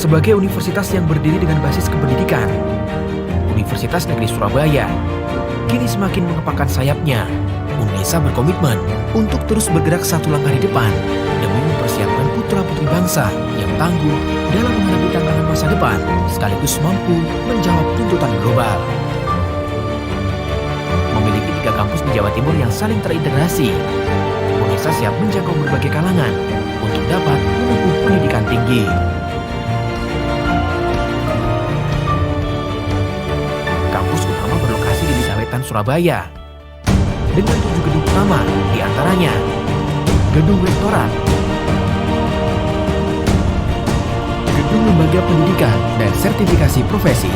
Sebagai universitas yang berdiri dengan basis kependidikan, Universitas Negeri Surabaya kini semakin mengepakkan sayapnya. UNESA berkomitmen untuk terus bergerak satu langkah di depan demi mempersiapkan putra-putri bangsa yang tangguh dalam menghadapi tantangan masa depan sekaligus mampu menjawab tuntutan global. Memiliki 3 kampus di Jawa Timur yang saling terintegrasi, UNESA siap menjangkau berbagai kalangan untuk dapat menempuh pendidikan tinggi. Kampus utama berlokasi di Desa Wetan, Surabaya, dengan 7 gedung utama, diantaranya Gedung Rektorat, Gedung Lembaga Pendidikan dan Sertifikasi Profesi,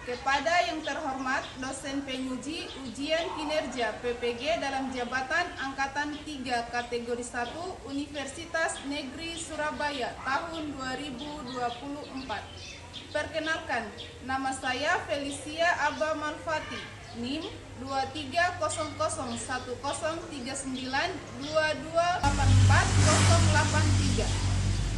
Kepada yang terhormat dosen penguji ujian kinerja PPG dalam jabatan Angkatan 3 kategori 1 Universitas Negeri Surabaya tahun 2024. Perkenalkan, nama saya Felicia Aba Malfati, NIM 230109228483.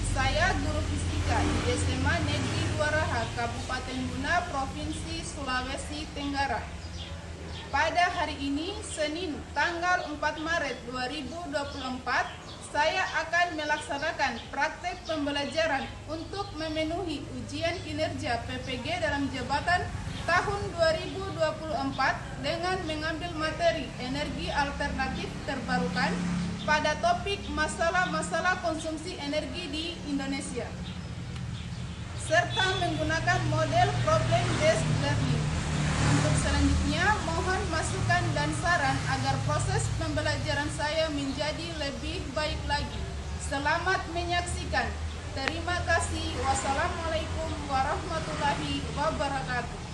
Saya guru fisika di SMA Negeri Duaraha, Kabupaten Buna, Provinsi Sulawesi Tenggara. Pada hari ini, Senin, tanggal 4 Maret 2024, saya akan melaksanakan praktek pembelajaran untuk memenuhi ujian kinerja PPG dalam jabatan tahun 2024 dengan mengambil materi energi alternatif terbarukan pada topik masalah-masalah konsumsi energi di Indonesia, serta menggunakan model problem based learning. Untuk selanjutnya, mohon masukan dan saran agar proses pembelajaran saya menjadi lebih baik lagi. Selamat menyaksikan. Terima kasih. Wassalamualaikum warahmatullahi wabarakatuh.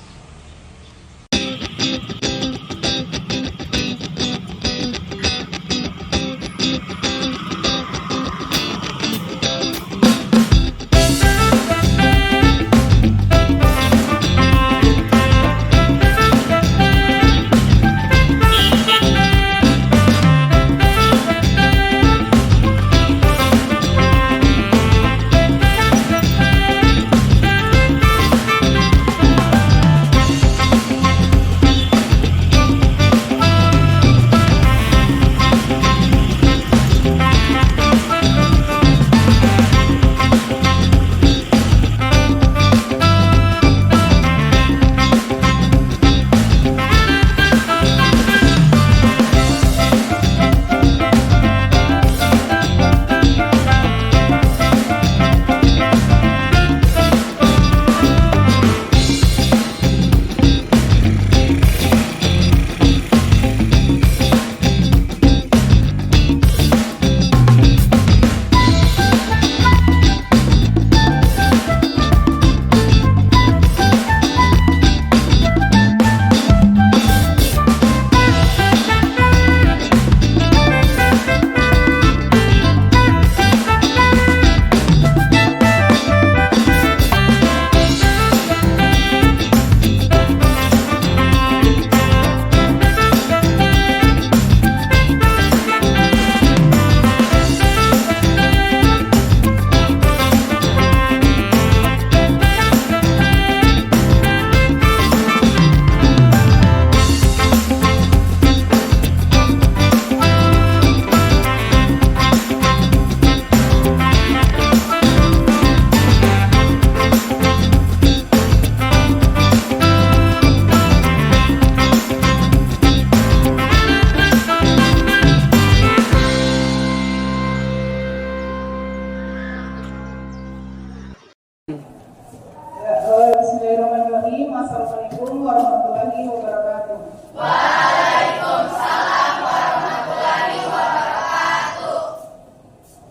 warahmatullahi wabarakatuh.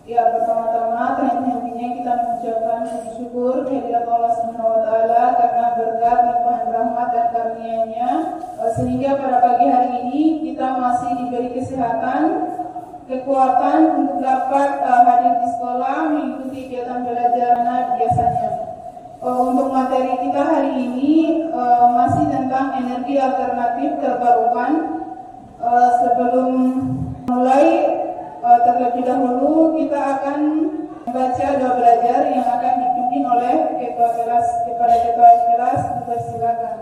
Ya, pertama-tama henti-hentinya kita mengucapkan puji syukur kehadirat Allah Subhanahu wa taala karena berkat limpahan rahmat dan karunia-Nya sehingga pada pagi hari ini kita masih diberi kesehatan, kekuatan untuk dapat hadir di sekolah mengikuti kegiatan belajar biasanya. Untuk materi kita hari ini masih tentang energi alternatif terbarukan. Sebelum mulai terlebih dahulu kita akan membaca doa belajar yang akan dipimpin oleh ketua kelas. Kepada ketua kelas dipersilakan.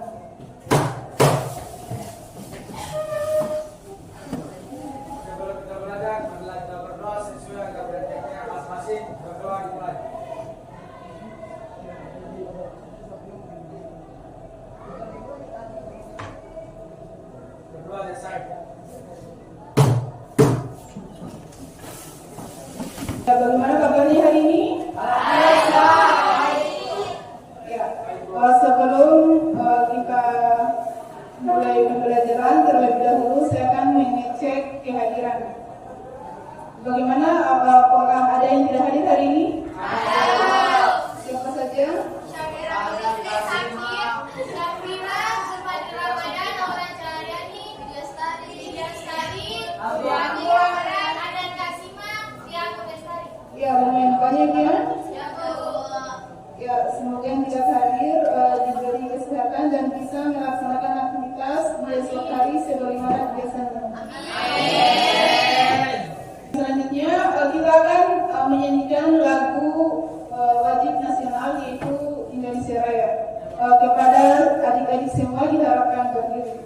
Sebelum kita belajar, marilah kita berdoa sesuai dengan prakteknya masing-masing. Berdoa dimulai. Berdoa selesai. Bagaimana kabarnya hari ini? Ya, sebelum kita mulai pembelajaran terlebih dahulu saya akan mengecek kehadiran. Bagaimana? Apakah ada yang tidak hadir hari ini? Siapa saja? Ya, lumayan banyak ya. Ya, semoga yang tidak hadir diberi kesehatan dan bisa melaksanakan aktivitas di esok hari sebagaimana biasanya. Selanjutnya kita akan menyanyikan lagu wajib nasional yaitu Indonesia Raya. Kepada adik-adik semua diharapkan berdiri.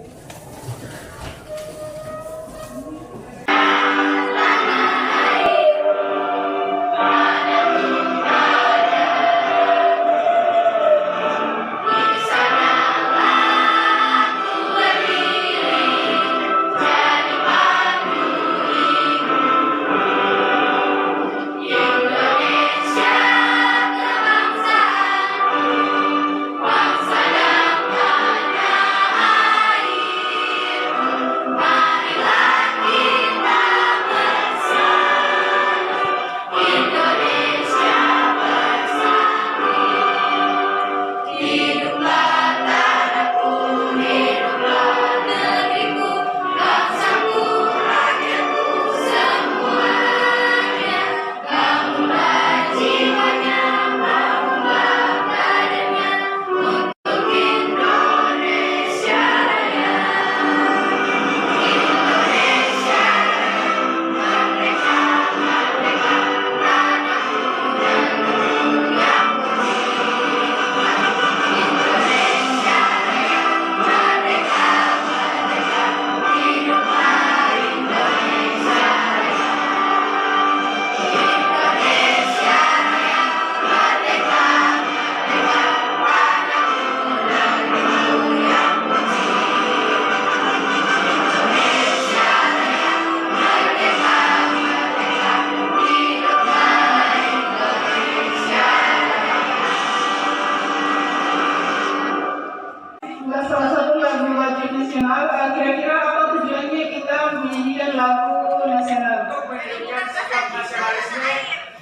Salah satu lagu wajib nasional, kira-kira apa tujuannya kita menyanyikan lagu nasional? Untuk menunjukkan sikap nasionalisme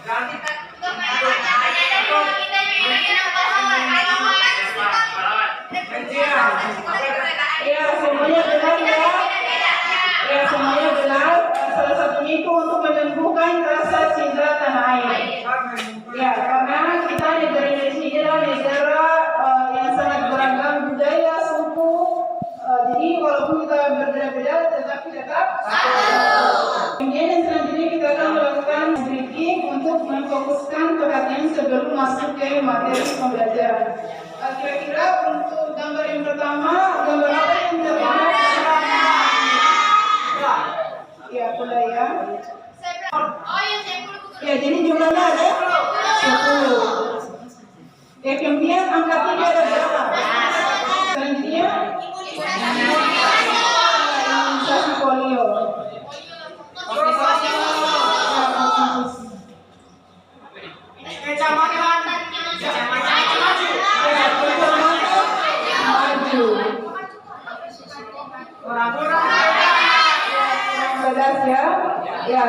dan Ya, semuanya benar ya. Ya, semuanya benar. Salah satunya itu untuk menyembuhkan rasa cinta tanah air. Ya, karena kita negara Indonesia adalah negara yang sangat beragam budaya, suku. Jadi walaupun kita berbeda-beda, tetapi tetap satu. Kemudian yang selanjutnya kita akan melakukan briefing untuk memfokuskan perhatian sebelum masuk ke materi pembelajaran. Kira-kira untuk gambar yang pertama, gambar apa yang terlihat? Ya, budaya. Ya, jadi jumlahnya ada 10. Ya, kemudian angka 3 ada berapa? Selanjutnya imunisasi polio. Maju. Ya,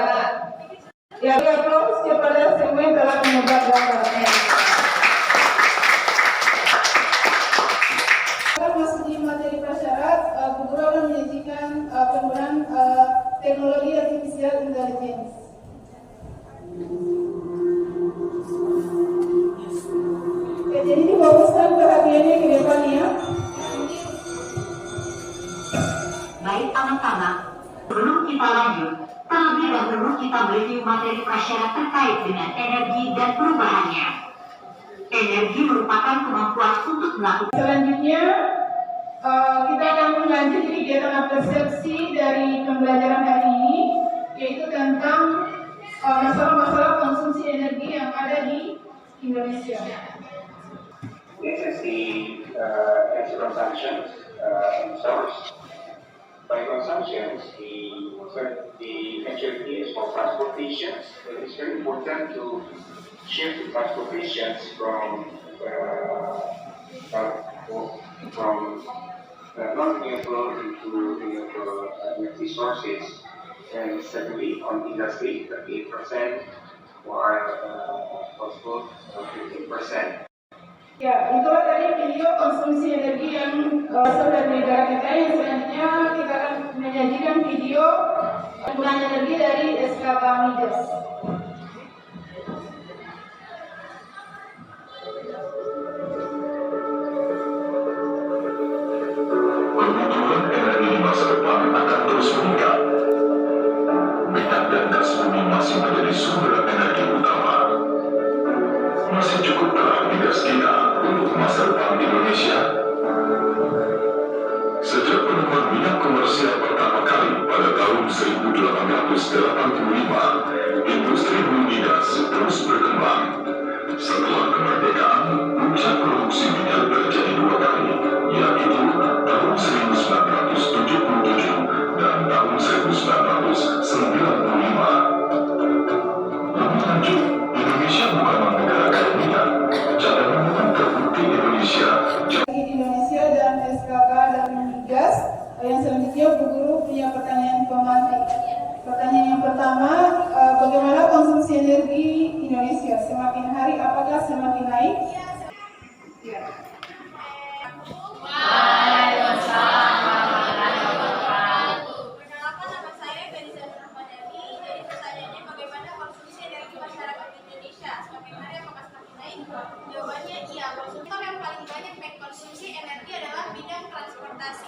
ya, aplaus kepada semua yang telah menebak gambarnya. Masuk di materi prasyarat, Bu Guru akan menyajikan penggunaan teknologi artificial intelligence. Ya, jadi difokuskan perhatiannya ke depan ya. Baik anak-anak, sebelum kita lanjut, terlebih dahulu kita mereview materi prasyarat terkait dengan energi dan perubahannya. Energi merupakan kemampuan untuk melakukan. Selanjutnya, kita akan melanjut kegiatan persepsi dari pembelajaran hari ini, yaitu tentang masalah-masalah konsumsi energi yang ada di Indonesia. This is the energy consumption source. By consumption, the majority is for transportation. So it's very important to shift the transportation from non-renewable into renewable energy sources. And secondly, on industry, 38%, while possible 15%. Ya, itulah tadi video konsumsi energi yang berasal dari negara kita. Yang selanjutnya kita akan menyajikan video penggunaan energi dari SKK Migas. Kebutuhan energi di masa depan akan terus meningkat. Minyak dan gas bumi masih menjadi sumber energi utama. Masih cukupkah migas kita untuk masa depan Indonesia? Sejak penemuan minyak komersial pertama kali pada tahun 1885, industri hulu migas terus berkembang. Setelah kemerdekaan, puncak produksi minyak terjadi 2 kali, yaitu tahun 1977 dan tahun 1995. Lebih lanjut, Indonesia bukanlah negara kaya minyak. Cadangan minyak terbukti Indonesia. Di Indonesia dan SKK dan Migas. Yang selanjutnya Bu Guru punya pertanyaan pemantik. Pertanyaan yang pertama, bagaimana konsumsi energi Indonesia? Semakin hari apakah semakin naik? Ya. Perkenalkan, nama saya Feliza Nurmadani. Jadi pertanyaannya, bagaimana konsumsi energi masyarakat Indonesia? Semakin hari apakah semakin naik? Jawabannya iya. Sektor yang paling banyak mengkonsumsi energi adalah bidang transportasi.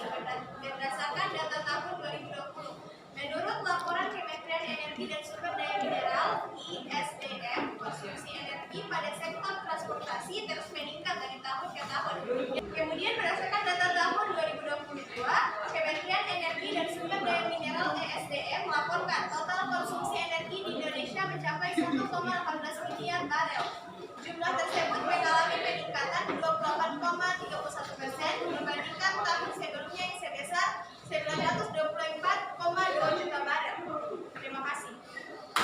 Berdasarkan data tahun 2020, menurut laporan Kementerian Energi dan Sumber Daya Mineral (ISDM), konsumsi energi pada sektor transportasi terus meningkat dari tahun ke tahun. Kemudian berdasarkan data tahun 2022, Kementerian Energi dan Sumber Daya Mineral (ESDM) melaporkan total konsumsi energi di Indonesia mencapai 1,18 miliar barel. Jumlah tersebut mengalami peningkatan 28,31% dibandingkan tahun sebelumnya yang sebesar 924,2 juta barel. Terima kasih.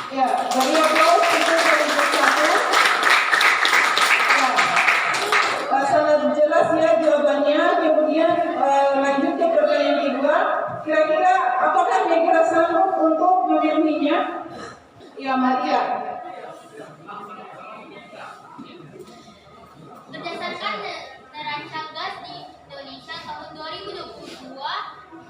Ya, beri aplaus untuk yang satu. Ya, sangat jelas ya jawabannya. Kemudian lanjut ke pertanyaan kedua. Kira-kira apakah negara sanggup untuk memenuhinya? Ya, Maria. Berdasarkan neraca gas di Indonesia tahun 2022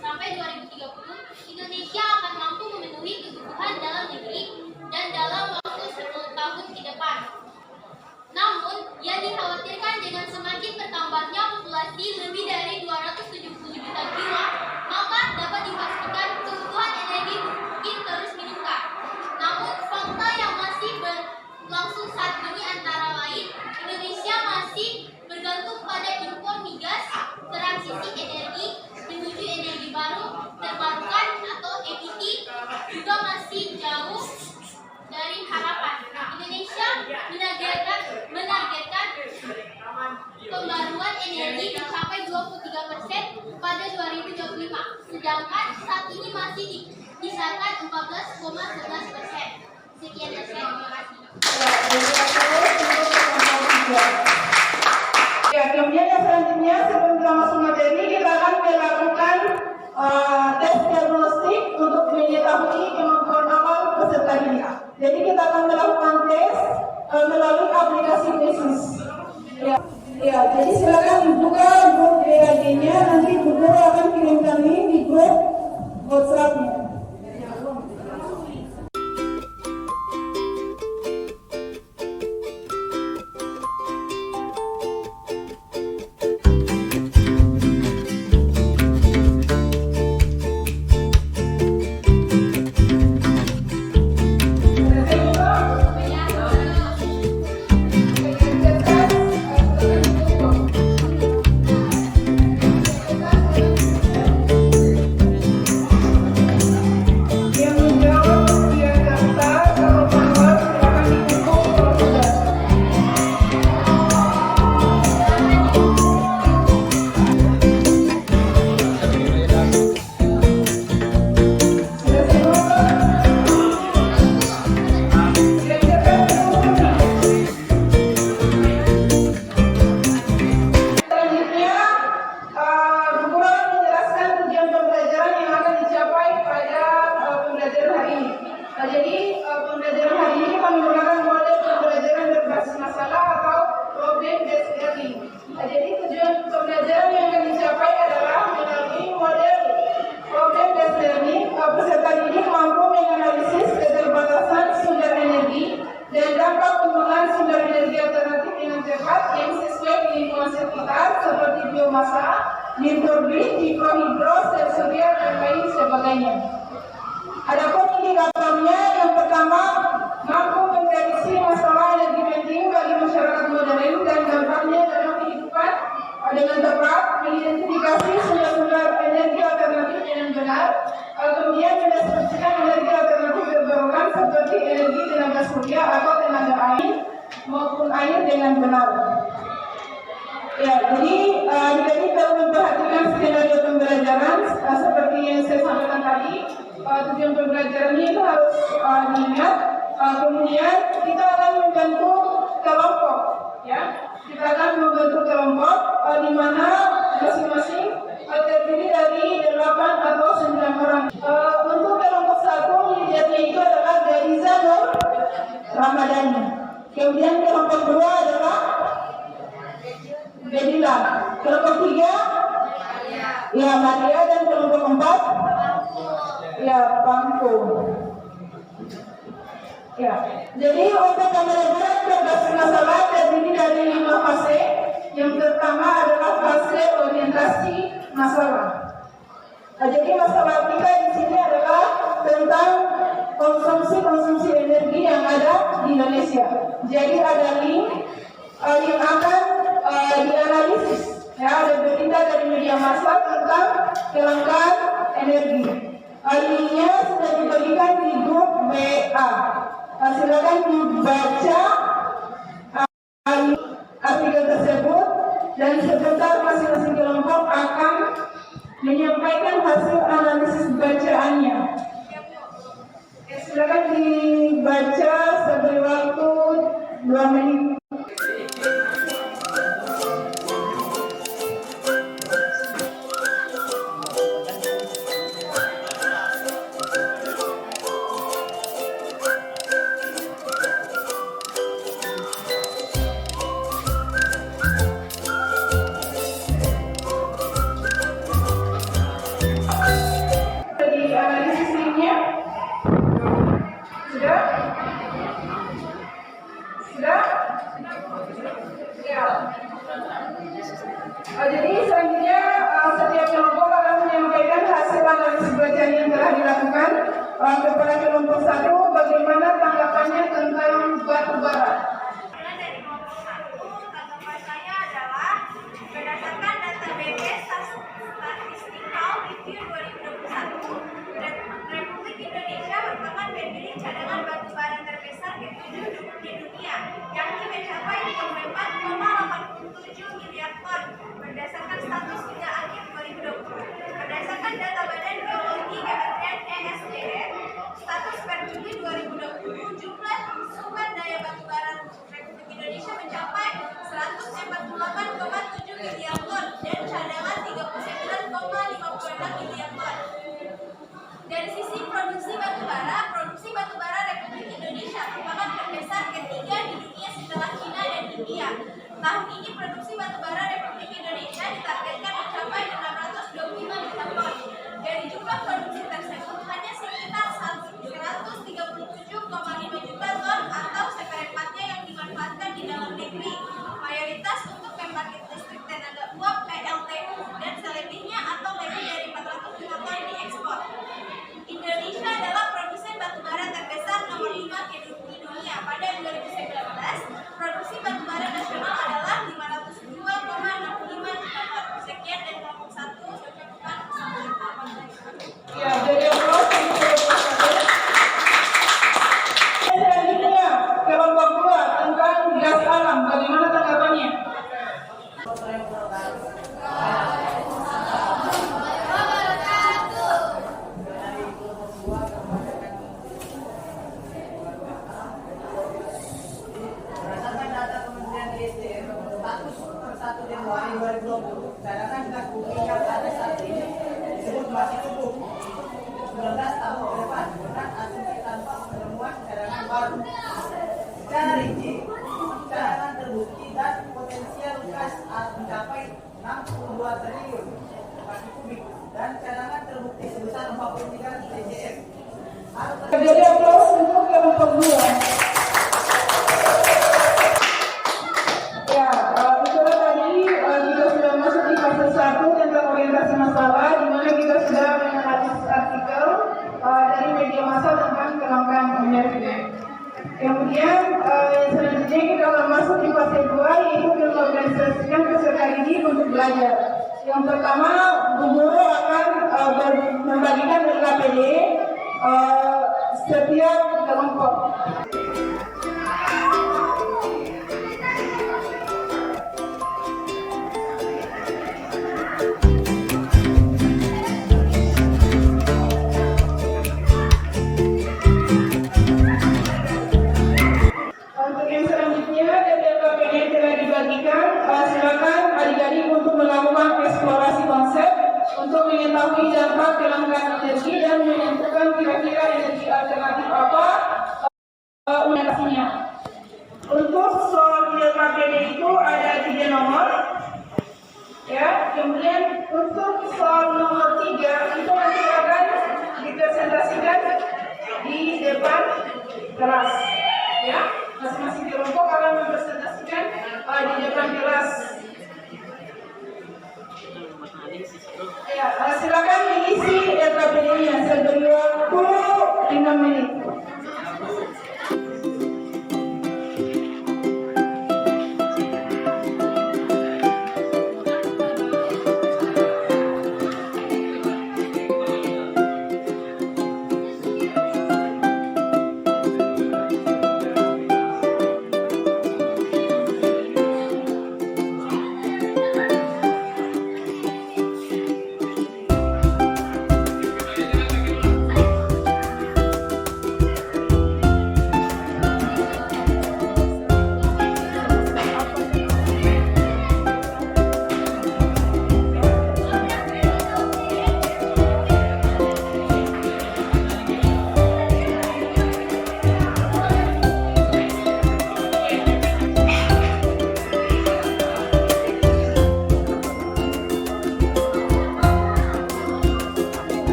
sampai 2030, Indonesia akan mampu memenuhi kebutuhan dalam negeri dan dalam waktu 10 tahun ke depan. Namun, yang dikhawatirkan dengan semakin bertambahnya populasi lebih dari 270 juta jiwa, maka dapat dipastikan kebutuhan energi mungkin terus meningkat. Namun, fakta yang masih berlangsung saat ini antara lain, Indonesia masih bergantung pada impor migas, transisi energi menuju energi baru terbarukan atau EBT juga masih jauh dari harapan. Indonesia menargetkan pembaruan energi mencapai 23% pada 2025, sedangkan saat ini masih di kisaran 14,11%. Sekian dari saya, terima kasih. Ya, kemudian yang selanjutnya sebelum kita masuk materi, kita akan melakukan tes diagnostik untuk mengetahui kemampuan awal Jadi kita akan melakukan tes melalui aplikasi Tesis. Ya, jadi silakan dibuka grup BAD-nya, nanti Bu Guru akan kirimkan link di grup WhatsApp-nya. Yang menjawab dia daftar, kalau menjawab silakan ditutup kalau sudah. Sudah semua? Silakan ditutup. Selanjutnya, Bu Guru akan menjelaskan tujuan pembelajaran yang akan dicapai pada pembelajaran hari ini. Jadi pembelajaran hari ini kita menggunakan model pembelajaran berbasis masalah atau problem based learning. Jadi tujuan pembelajaran yang akan dicapai adalah melalui model problem based learning. Peserta didik mampu menganalisis keterbatasan sumber energi dan dampak penggunaan sumber energi alternatif dengan cepat yang sesuai dengan lingkungan sekitar seperti biomasa, wind turbine, mikrohidro, sel surya, dan lain sebagainya. Adapun indikatornya, yang pertama, mampu memprediksi masalah energi penting bagi masyarakat modern dan dampaknya dalam kehidupan dengan tepat, mengidentifikasi sumber-sumber energi alternatif dengan benar, kemudian mendistribusikan energi alternatif terbarukan seperti energi tenaga surya atau tenaga air maupun air dengan benar. Ya, jadi jadi kalau memperhatikan skenario pembelajaran seperti yang saya sampaikan tadi, tujuan pembelajaran ini harus diingat. Kemudian kita akan membentuk kelompok, ya. Kita akan membentuk kelompok di mana masing-masing terdiri dari 8 atau 9 orang. Untuk kelompok 1 leadernya itu adalah Gariza Nur Ramadhani. Kemudian kelompok 2 adalah Bedila. Kelompok 3 ya Maria, dan kelompok 4 ya Pangku. Ya, jadi untuk pembelajaran berbasis masalah terdiri dari 5 fase. Yang pertama adalah fase orientasi masalah. Jadi masalah kita di sini adalah tentang konsumsi energi yang ada di Indonesia. Jadi ada link yang akan dianalisis. Ya, ada berita dari media massa tentang kelangkaan energi. Linknya sudah diberikan di grup WA. Silakan dibaca artikel tersebut dan sebentar masing-masing kelompok akan menyampaikan hasil analisis bacaannya. Silakan dibaca sampai waktu 2 menit. Jadi selanjutnya setiap kelompok akan menyampaikan hasil analisis bacaan yang telah dilakukan kepada kelompok 1 bagaimana tanggapannya tentang batu bara. Dari kelompok 1, tanggapan saya adalah berdasarkan data BPS Statistical Review 2021, Republik Indonesia merupakan pemilik cadangan batu bara terbesar ke-7 di dunia, yakni mencapai 24,87 miliar ton berdasarkan status hingga akhir 2020. Berdasarkan data Badan Geologi Kementerian ESDM, status per Juli 2020, jumlah sumber daya batu bara produksi batubara Republik Indonesia ditargetkan mencapai 625 juta ton. Dari jumlah produksi tersebut hanya sekitar 137,5 juta ton atau seperempatnya yang dimanfaatkan di dalam negeri, mayoritas untuk pembangkit listrik tenaga uap PLTU dan selebihnya atau lebih dari 400 juta ton diekspor. Indonesia adalah produsen batubara terbesar nomor 5 di dunia. Pada 2019, produksi batubara nasional adalah 502,65 juta ton. Sekian dari kelompok 1, saya ucapkan Ya, jadi selanjutnya kelompok 2 tentang gas alam. Bagaimana tanggapannya? Berdasarkan data Kementerian ISDM, status per 1 Januari 2020, cadangan gas bumi yang ada saat ini disebut masih cukup untuk 19 tahun ke depan dengan asumsi tanpa penemuan cadangan baru. Secara rinci, cadangan terbukti dan potensial gas mencapai 62 triliun kaki kubik dan cadangan terbukti sebesar 43 TCM. Jadi aplaus untuk kelompok 2. Ya, itulah tadi kita sudah masuk di fase 1 tentang orientasi masalah, di mana kita sudah menganalisis artikel dari media massa tentang kelangkaan energi. Kemudian selanjutnya kita akan masuk di fase 2, yaitu mengorganisasikan peserta ini untuk belajar. Yang pertama, Bu Guru akan membagikan RKPD setiap kelompok. Untuk yang selanjutnya, dari RKPD yang telah dibagikan, silakan adik-adik untuk melakukan eksplorasi konsep untuk mengetahui dampak kelangkaan energi dan menentukan kira-kira energi alternatif apa orientasinya. Untuk soal di RKPD itu ada 3 nomor. Ya, kemudian untuk soal nomor 3 itu nanti akan dipresentasikan di depan kelas. Ya, masing-masing kelompok akan mempresentasikan di depan kelas. Ya, silakan mengisi RKPD-nya. Saya beri waktu 5 menit.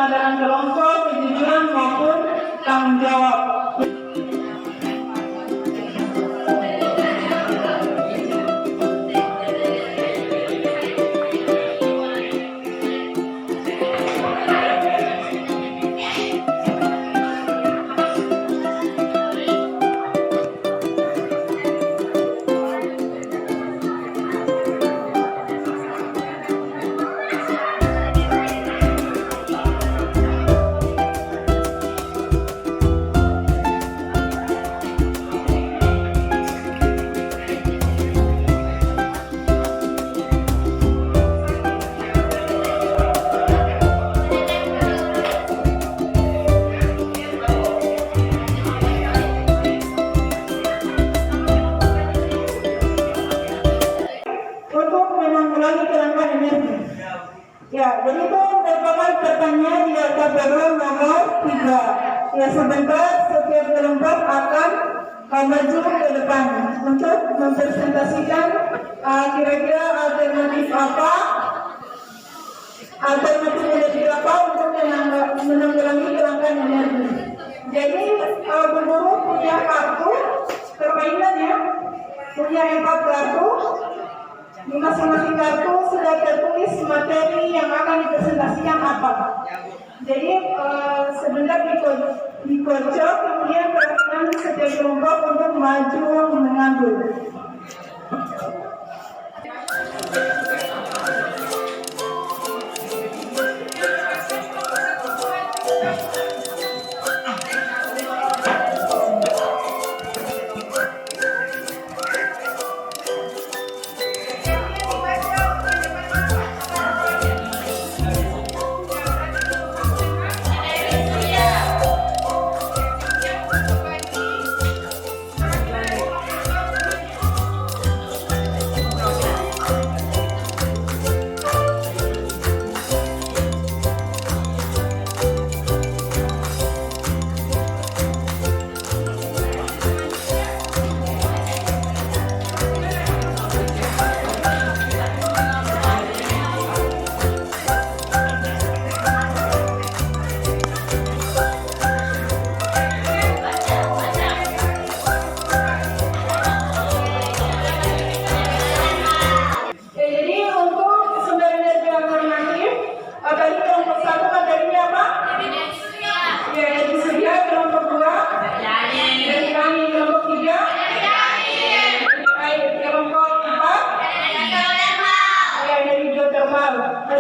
pengadaan kelompok, kejujuran maupun tanggung jawab. Untuk menanggulangi kelangkaan energi. Ya, jadi itu merupakan pertanyaan di atas tabel nomor 3. Ya, sebentar setiap kelompok akan maju ke depan untuk mempresentasikan kira-kira alternatif energi apa untuk menanggulangi kelangkaan energi. Jadi guru punya kartu permainan ya, punya 4 kartu. Di masing-masing kartu sudah tertulis materi yang akan dipresentasikan apa. Jadi sebentar dikocok, kemudian perhatikan setiap kelompok untuk maju mengambil.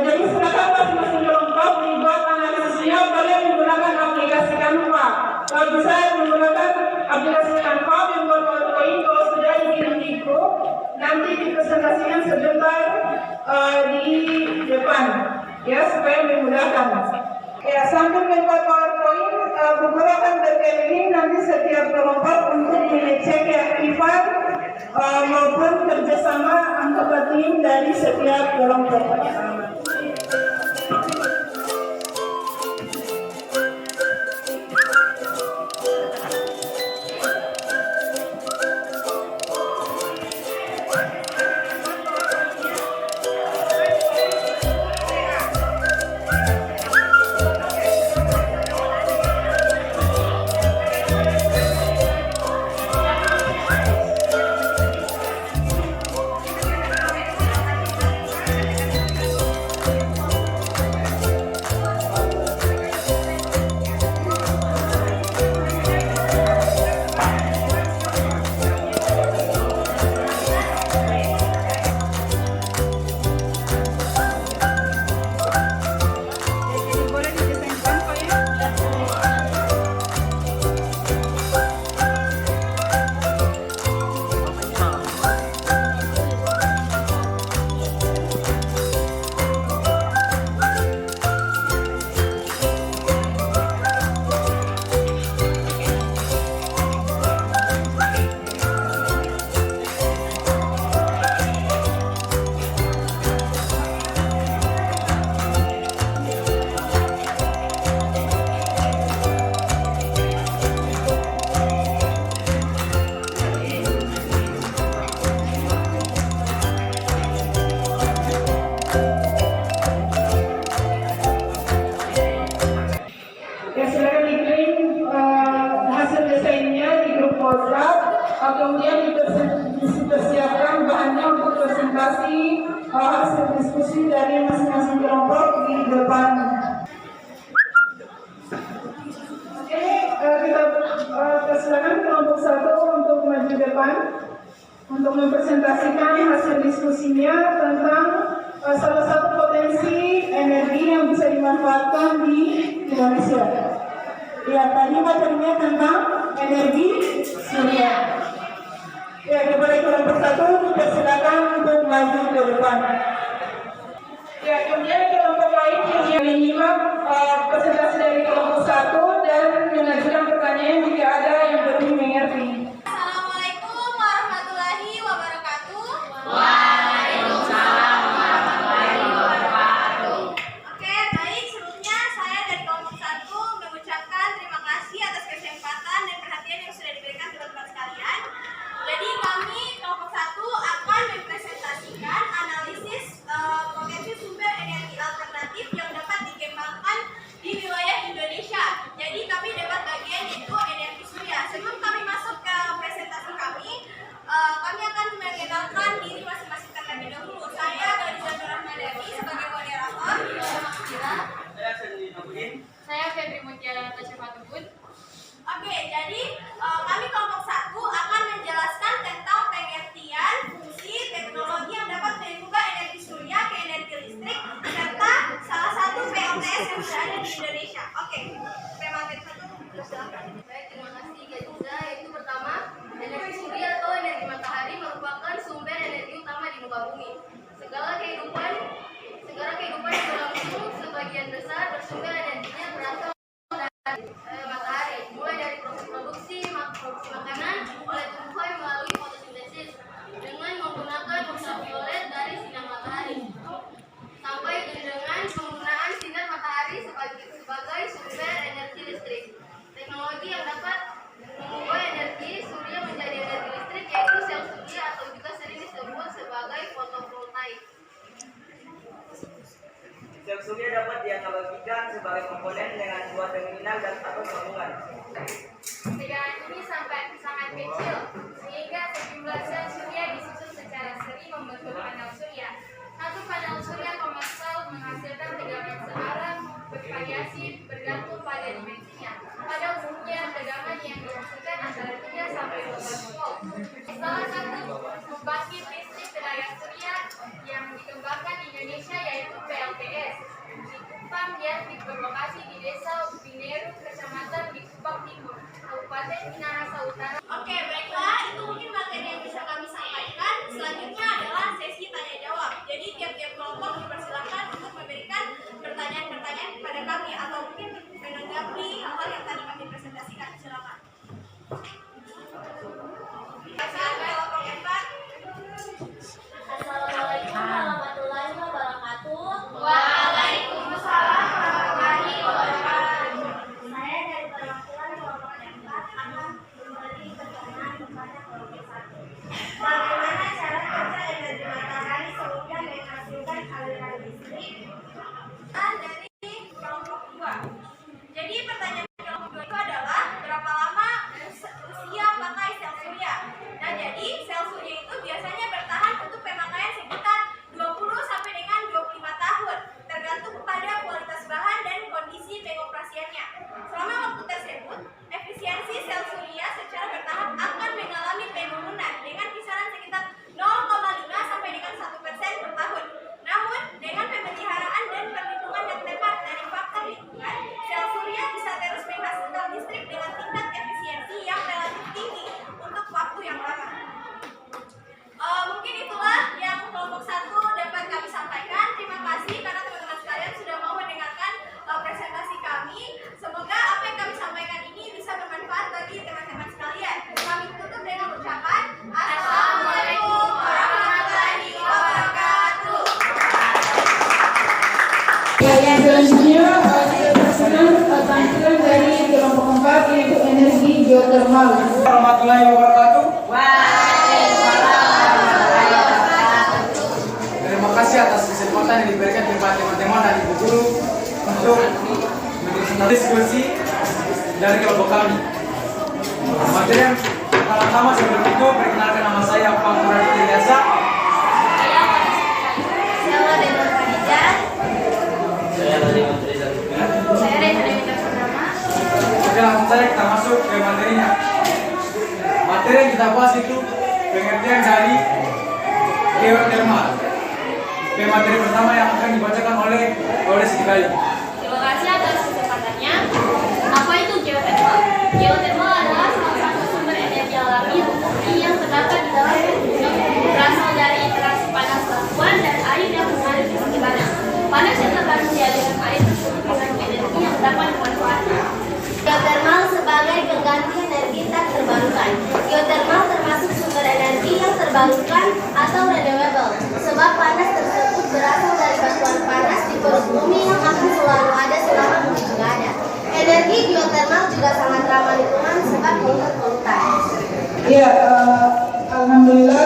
Jadi silakan masing-masing kelompok dibuat analisisnya, boleh menggunakan aplikasi Canva. Kalau bisa menggunakan aplikasi Canva yang PowerPoint, kalau sudah dikirim di grup, nanti dipresentasikan sebentar di depan, ya supaya memudahkan. Ya, sambil membuat PowerPoint, guru akan berkeliling nanti setiap kelompok untuk mengecek keaktifan maupun kerjasama anggota tim dari setiap kelompok. hasil diskusi dari masing-masing kelompok di depan. Oke, kita persilakan kelompok 1 untuk maju depan untuk mempresentasikan hasil diskusinya tentang salah satu potensi energi yang bisa dimanfaatkan di Indonesia. Ya, tadi materinya tentang energi surya. Ya, kepada kelompok 1 dipersilakan untuk maju ke depan. Ya, kemudian kelompok lain yang menyimak presentasi dari kelompok 1 dan mengajukan pertanyaan jika ada yang lebih mengerti. Assalamualaikum warahmatullahi wabarakatuh. Waalaikumsalam warahmatullahi wabarakatuh. Oke, baik. Sebelumnya saya dari kelompok 1 mengucapkan terima kasih atas kesempatan dan perhatian yang sudah diberikan teman-teman sekalian. Jadi kami kelompok 1 akan mempresentasikan analisis potensi sumber energi alternatif yang dapat dikembangkan di wilayah Indonesia. Jadi kami dapat bagian yaitu energi surya. Sebelum kami masuk ke presentasi kami akan mengenalkan diri masing-masing terlebih dahulu. Saya Gadizah Rahmadani sebagai moderator. Saya Febri Mutiara Natasha Fatubun. Oke, jadi kami kelompok 1 akan menjelaskan tentang pengertian, fungsi, teknologi yang dapat mengubah energi surya ke energi listrik serta salah satu PLTS yang sudah ada di Indonesia. Oke, materi 1 silakan. Baik, terima kasih Gadizah. Yaitu pertama, energi surya atau energi matahari merupakan sumber energi utama di muka bumi. Segala kehidupan berlangsung sebagian besar bersumber energinya berasal dari matahari, mulai dari produksi makanan oleh tumbuhan melalui fotosintesis dengan menggunakan ultraviolet dari sinar matahari, sampai dengan penggunaan sinar matahari sebagai sumber energi listrik. Teknologi yang dapat mengubah energi surya menjadi energi listrik yaitu sel surya atau juga sering disebut sebagai fotovoltaik. Sel surya dapat dianalogikan sebagai komponen dengan dua terminal dan atau sambungan. Perbedaan ini sangat kecil, sehingga sejumlah sel surya disusun secara seri membentuk panel surya. Satu panel surya komersial menghasilkan tegangan searah bervariasi bergantung pada dimensinya. Pada umumnya, tegangan yang dihasilkan antara 3 sampai 12 volt. Salah satu pembangkit listrik tenaga surya yang dikembangkan di Indonesia yaitu PLTS. Di Kupang yang berlokasi di Desa Bineru, Kecamatan Kupang Timur, Kabupaten Minahasa Utara. Oke, baiklah, itu mungkin materi yang bisa kami sampaikan. Selanjutnya adalah sesi tanya jawab. Jadi tiap-tiap kelompok dipersilakan untuk memberikan pertanyaan-pertanyaan kepada kami atau mungkin menanggapi hal-hal yang tadi kami presentasikan. Silakan. Kelompok 4. Assalamualaikum warahmatullahi wabarakatuh. Waalaikumsalam warahmatullahi wabarakatuh. Saya dari perwakilan kelompok 4 akan memberi pertanyaan kepada kelompok 1. Bagaimana cara kerja energi matahari sehingga menghasilkan aliran listrik? Dari kelompok 2. Jadi pertanyaan kelompok 2 itu adalah berapa lama usia pakai sel surya. Nah, jadi sel surya itu biasanya bertahan untuk pemakaian sekitar 20 sampai dengan 25 tahun, tergantung pada kualitas bahan dan kondisi pengoperasiannya. Selama waktu tersebut, efisiensi sel surya secara bertahap akan mengalami penurunan dengan kisaran sekitar 0,5 sampai dengan 1% per tahun. Namun, dengan pemeliharaan dan perlindungan yang tepat dari faktor lingkungan, sel surya bisa terus menghasilkan listrik dengan tingkat efisiensi yang relatif tinggi untuk waktu yang lama. Mungkin itulah yang kelompok 1 dapat kami sampaikan. Terima kasih karena teman-teman sekalian sudah mau mendengarkan presentasi kami. Semoga apa yang kami sampaikan ini bisa bermanfaat bagi teman-teman sekalian. Kami tutup dengan ucapan Assalamualaikum warahmatullahi wabarakatuh. Yang selanjutnya kita persilakan tampilan dari kelompok 4 yaitu energi geothermal. Warahmatullahi wabarakatuh. Terima kasih atas kesempatan yang diberikan kepada teman-teman dan ibu guru untuk diskusi dari kelompok kami. Materi yang pertama sebelum itu perkenalkan nama saya Pak Muradi Tiasa. kita bahas itu pengertian dari geothermal. Materi pertama yang akan dibacakan oleh Siti Kayu. Terima kasih atas kesempatannya. Apa itu geothermal? Geothermal adalah salah satu sumber energi alami yang terdapat di dalam bumi, berasal dari interaksi panas batuan dan air yang mengalir di sekitarnya. Panas yang terkandung di aliran air tersebut mengandung energi yang dapat dimanfaatkan. Geothermal sebagai pengganti energi tak terbarukan. Geothermal termasuk sumber energi yang terbarukan atau renewable, sebab panas tersebut berasal dari batuan panas di perut bumi yang akan selalu ada selama bumi juga ada. Energi geothermal juga sangat ramah lingkungan sebab tidak polutan. Ya, alhamdulillah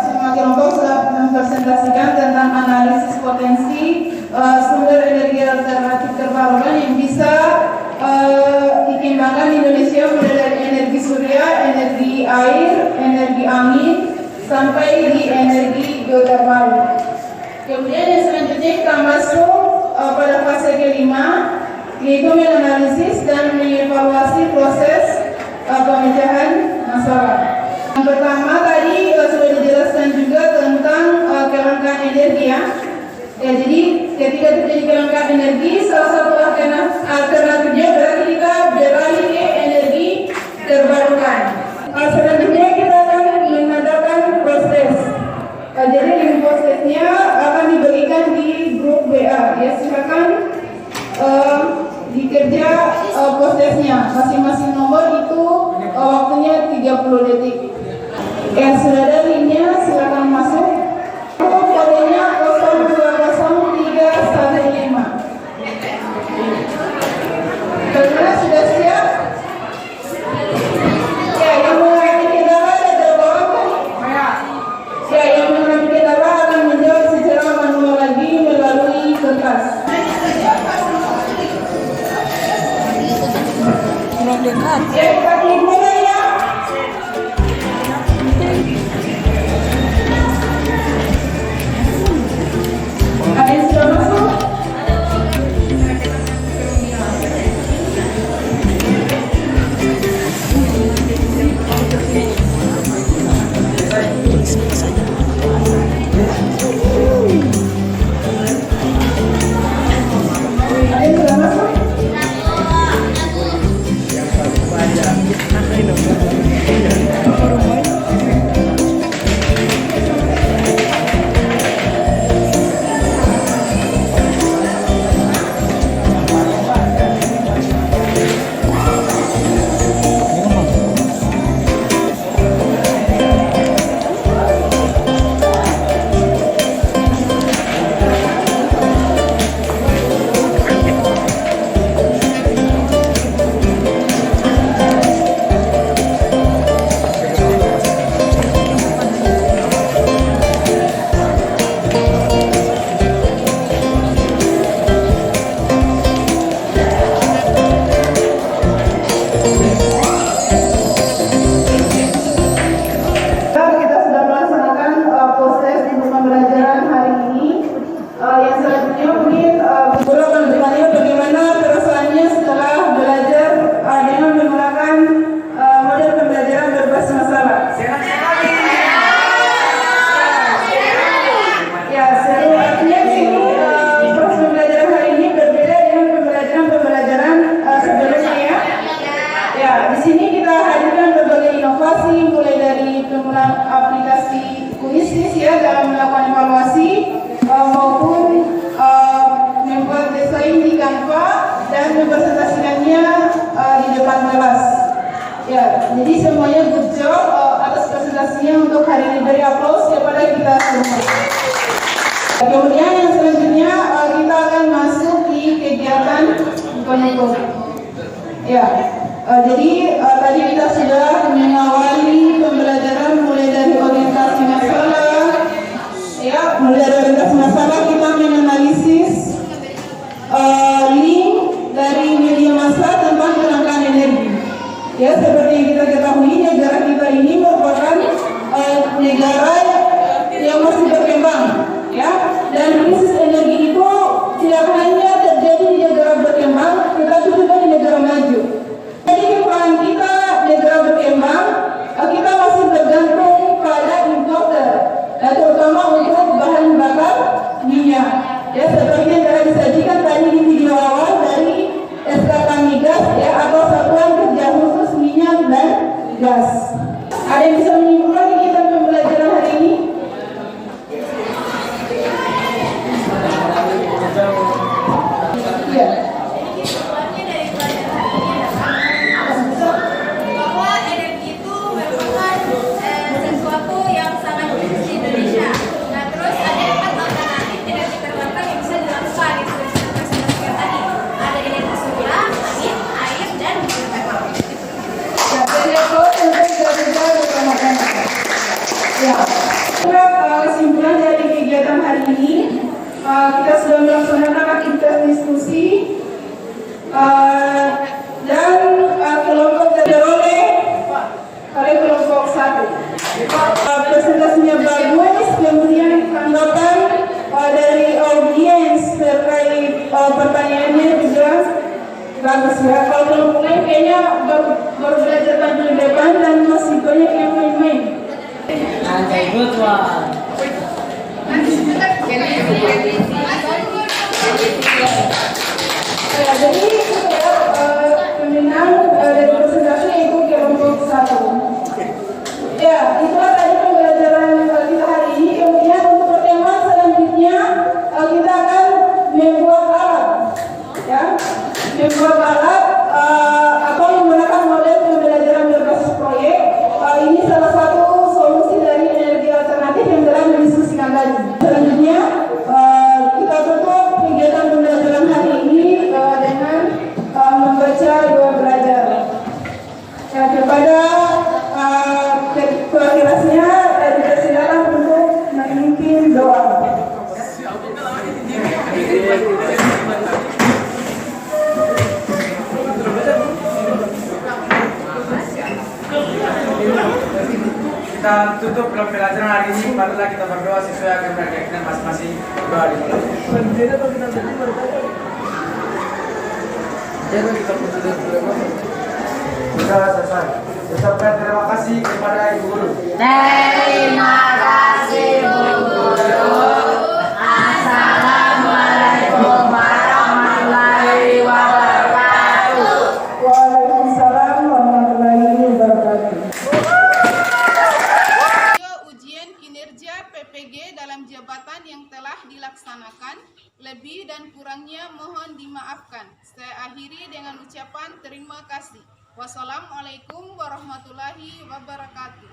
semua kelompok sudah mempresentasikan tentang analisis potensi sumber energi alternatif terbarukan yang bisa dikembangkan di Indonesia, mulai dari energi surya, energi air, energi angin, sampai di energi geothermal. Kemudian yang selanjutnya kita masuk pada fase kelima, yaitu menganalisis dan mengevaluasi proses pemecahan masalah. Yang pertama tadi sudah dijelaskan juga tentang kelangkaan energi ya. Jadi ketika terjadi kelangkaan energi, salah satu alternatifnya berarti kita beralih ke energi terbarukan. Selanjutnya kita akan mengadakan proses. Jadi link prosesnya akan diberikan di grup WA. Ya, silakan dikerja prosesnya. Masing-masing nomor itu waktunya 30 detik. Sudah ada linknya, silakan masuk. Kodenya 020315. Bagaimana, sudah siap? Ya, yang mengalami kendala ada berapa orang? Ya, yang mengalami kendala akan menjawab secara manual lagi melalui kertas. Ya, kita klik mulai ya. Ada yang sudah masuk? Ada yang sudah masuk? Jadi semuanya good job atas presentasinya untuk hari ini. Beri aplaus kepada kita semua. Kemudian yang selanjutnya kita akan masuk di kegiatan penutup. Ya, jadi tadi kita sudah mengawali pembelajaran mulai dari orientasi masalah. Ya, mulai dari orientasi masalah kita menganalisis link dari media massa tentang kelangkaan energi. Ya, seperti yang kita ketahui, negara kita ini merupakan negara yang masih berkembang, ya. Dan krisis energi itu tidak hanya terjadi di negara berkembang, tetapi juga di negara maju. Jadi kekuatan kita negara berkembang, kita masih kita sudah melaksanakan aktivitas diskusi dan kelompok diperoleh oleh kelompok 1. Presentasinya bagus, kemudian tanggapan dari audiens terkait pertanyaannya juga bagus ya. Kalau kelompok lain kayaknya baru belajar tampil depan dan masih banyak yang main-main. Good one. Jadi pemenang dari presentasi itu kelompok 1. Ya, itulah tadi pembelajaran kita hari ini. Kemudian untuk pertemuan selanjutnya kita akan membuat alat, ya, membuat alat atau menggunakan model pembelajaran berbasis proyek. Ini salah satu solusi dari energi alternatif yang telah didiskusikan tadi. Selanjutnya kita tutup kegiatan pembelajaran hari ini dengan membaca doa belajar. Ya, kepada kelasnya dipersilakan untuk memimpin doa. Kita tutup pembelajaran hari ini. Marilah kita berdoa sesuai akan berkeyakinan masing-masing. Doa dimulai. Sudah selesai. Ucapkan terima kasih kepada Ibu Guru. Terima kasih Bu Guru. Assalamualaikum warahmatullahi wabarakatuh. Waalaikumsalam warahmatullahi wabarakatuh. Ujian kinerja PPG dalam jabatan yang telah dilaksanakan, lebih dan kurangnya mohon dimaafkan. Saya akhiri dengan ucapan terima kasih. Wassalamualaikum warahmatullahi wabarakatuh.